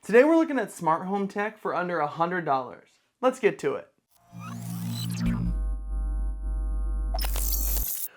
Today we're looking at smart home tech for under $100. Let's get to it.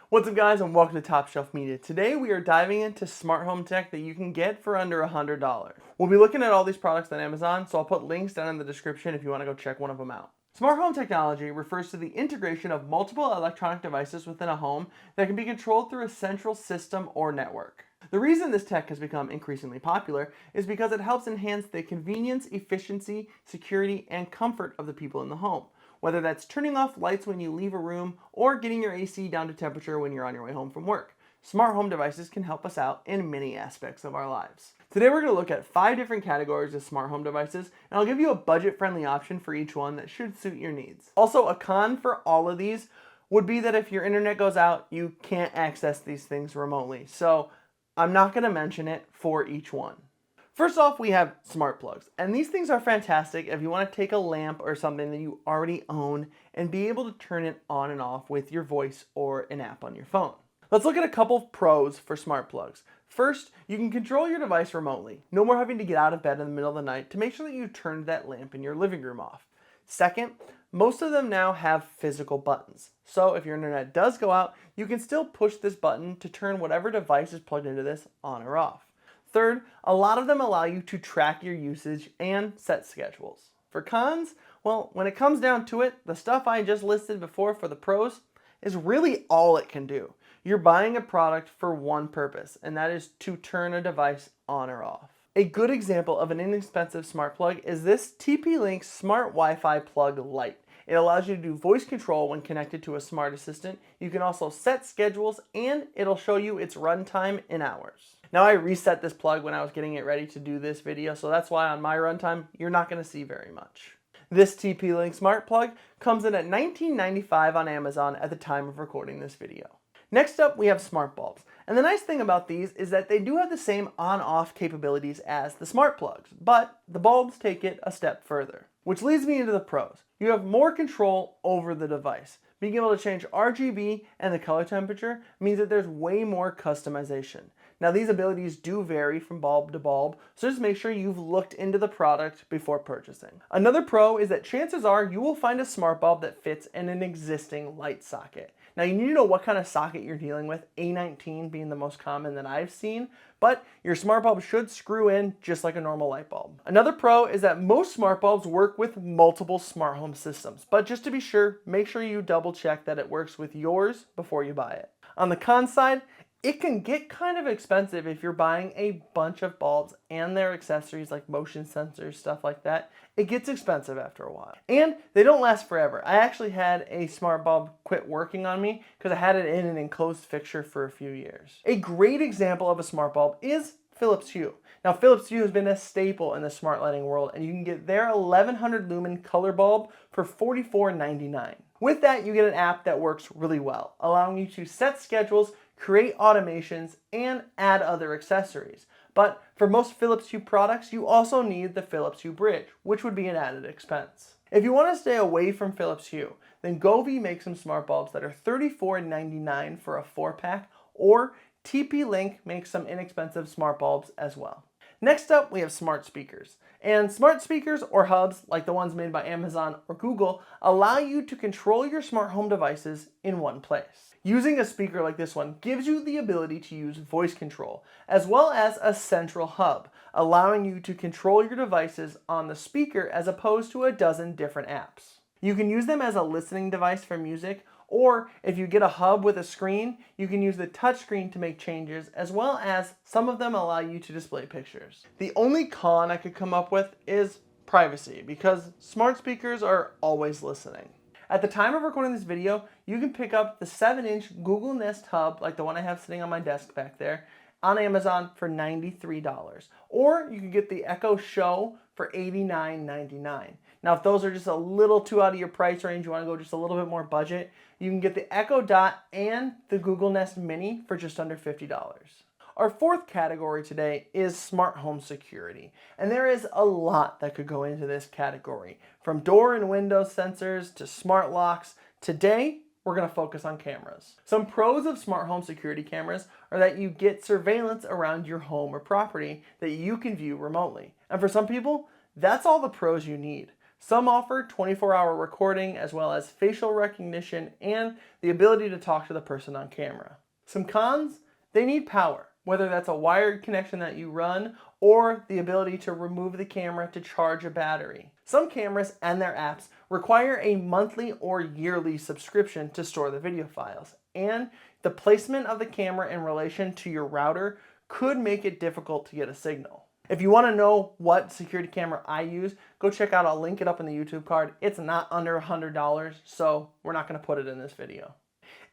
What's up guys, and welcome to TopShelf Media. Today we are diving into smart home tech that you can get for under $100. We'll be looking at all these products on Amazon, so I'll put links down in the description if you want to go check one of them out. Smart home technology refers to the integration of multiple electronic devices within a home that can be controlled through a central system or network. The reason this tech has become increasingly popular is because it helps enhance the convenience, efficiency, security, and comfort of the people in the home. Whether that's turning off lights when you leave a room or getting your AC down to temperature when you're on your way home from work, smart home devices can help us out in many aspects of our lives. Today we're going to look at 5 different categories of smart home devices, and I'll give you a budget-friendly option for each one that should suit your needs. Also, a con for all of these would be that if your internet goes out, you can't access these things remotely. So I'm not going to mention it for each one. First off, we have smart plugs, and these things are fantastic if you want to take a lamp or something that you already own and be able to turn it on and off with your voice or an app on your phone. Let's look at a couple of pros for smart plugs. First, you can control your device remotely. No more having to get out of bed in the middle of the night to make sure that you turned that lamp in your living room off. Second, most of them now have physical buttons. So if your internet does go out, you can still push this button to turn whatever device is plugged into this on or off. Third, a lot of them allow you to track your usage and set schedules. For cons, well, when it comes down to it, the stuff I just listed before for the pros is really all it can do. You're buying a product for one purpose, and that is to turn a device on or off. A good example of an inexpensive smart plug is this TP-Link Smart Wi-Fi Plug Lite. It allows you to do voice control when connected to a smart assistant. You can also set schedules, and it'll show you its runtime in hours. Now I reset this plug when I was getting it ready to do this video, so that's why on my runtime, you're not going to see very much. This TP-Link Smart Plug comes in at $19.95 on Amazon at the time of recording this video. Next up, we have smart bulbs. And the nice thing about these is that they do have the same on-off capabilities as the smart plugs, but the bulbs take it a step further. Which leads me into the pros. You have more control over the device. Being able to change RGB and the color temperature means that there's way more customization. Now these abilities do vary from bulb to bulb, so just make sure you've looked into the product before purchasing. Another pro is that chances are you will find a smart bulb that fits in an existing light socket. Now you need to know what kind of socket you're dealing with, A19 being the most common that I've seen, but your smart bulb should screw in just like a normal light bulb. Another pro is that most smart bulbs work with multiple smart home systems, but just to be sure, make sure you double check that it works with yours before you buy it. On the con side, it can get kind of expensive if you're buying a bunch of bulbs and their accessories like motion sensors, stuff like that. It gets expensive after a while. And they don't last forever. I actually had a smart bulb quit working on me because I had it in an enclosed fixture for a few years. A great example of a smart bulb is Philips Hue. Now Philips Hue has been a staple in the smart lighting world, and you can get their 1100 lumen color bulb for $44.99. With that, you get an app that works really well, allowing you to set schedules, create automations, and add other accessories. But for most Philips Hue products, you also need the Philips Hue bridge, which would be an added expense. If you want to stay away from Philips Hue, then Govee makes some smart bulbs that are $34.99 for a 4-pack, or TP-Link makes some inexpensive smart bulbs as well. Next up, we have smart speakers. And smart speakers or hubs, like the ones made by Amazon or Google, allow you to control your smart home devices in one place. Using a speaker like this one gives you the ability to use voice control, as well as a central hub, allowing you to control your devices on the speaker as opposed to a dozen different apps. You can use them as a listening device for music, or if you get a hub with a screen, you can use the touchscreen to make changes, as well as some of them allow you to display pictures. The only con I could come up with is privacy, because smart speakers are always listening. At the time of recording this video, you can pick up the 7-inch Google Nest hub, like the one I have sitting on my desk back there, on Amazon for $93. Or you can get the Echo Show for $89.99. Now, if those are just a little too out of your price range, you want to go just a little bit more budget, you can get the Echo Dot and the Google Nest Mini for just under $50. Our fourth category today is smart home security, and there is a lot that could go into this category, from door and window sensors to smart locks. Today, we're going to focus on cameras. Some pros of smart home security cameras are that you get surveillance around your home or property that you can view remotely. And for some people, that's all the pros you need. Some offer 24-hour recording as well as facial recognition and the ability to talk to the person on camera. Some cons, they need power, whether that's a wired connection that you run or the ability to remove the camera to charge a battery. Some cameras and their apps require a monthly or yearly subscription to store the video files, and the placement of the camera in relation to your router could make it difficult to get a signal. If you want to know what security camera I use, go check out, I'll link it up in the YouTube card. It's not under $100, so we're not going to put it in this video.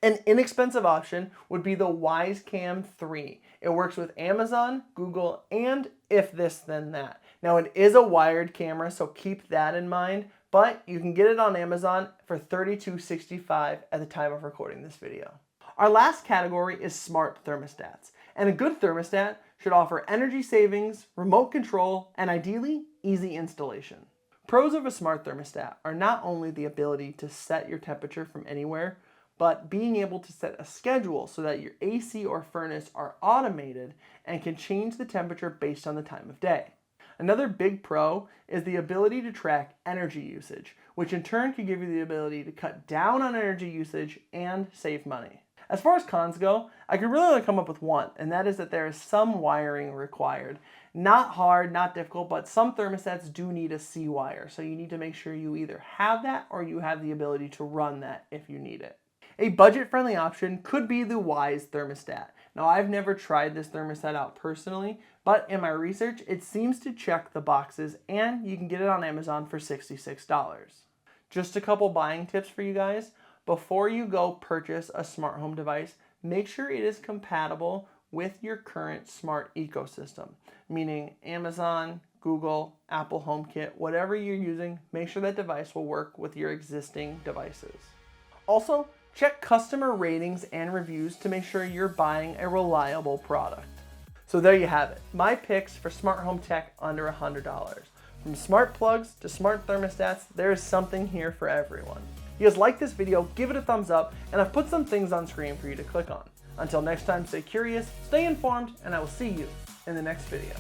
An inexpensive option would be the Wyze Cam 3. It works with Amazon, Google, and If This Then That. Now it is a wired camera, so keep that in mind, but you can get it on Amazon for $32.65 at the time of recording this video. Our last category is smart thermostats, and a good thermostat should offer energy savings, remote control, and ideally, easy installation. Pros of a smart thermostat are not only the ability to set your temperature from anywhere, but being able to set a schedule so that your AC or furnace are automated and can change the temperature based on the time of day. Another big pro is the ability to track energy usage, which in turn can give you the ability to cut down on energy usage and save money. As far as cons go, I could really only come up with one, and that is that there is some wiring required. Not hard, not difficult, but some thermostats do need a C wire, so you need to make sure you either have that or you have the ability to run that if you need it. A budget-friendly option could be the Wyze Thermostat. Now, I've never tried this thermostat out personally, but in my research, it seems to check the boxes, and you can get it on Amazon for $66. Just a couple buying tips for you guys. Before you go purchase a smart home device, make sure it is compatible with your current smart ecosystem, meaning Amazon, Google, Apple HomeKit, whatever you're using, make sure that device will work with your existing devices. Also, check customer ratings and reviews to make sure you're buying a reliable product. So there you have it, my picks for smart home tech under $100. From smart plugs to smart thermostats, there is something here for everyone. If you guys like this video, give it a thumbs up, and I've put some things on screen for you to click on. Until next time, stay curious, stay informed, and I will see you in the next video.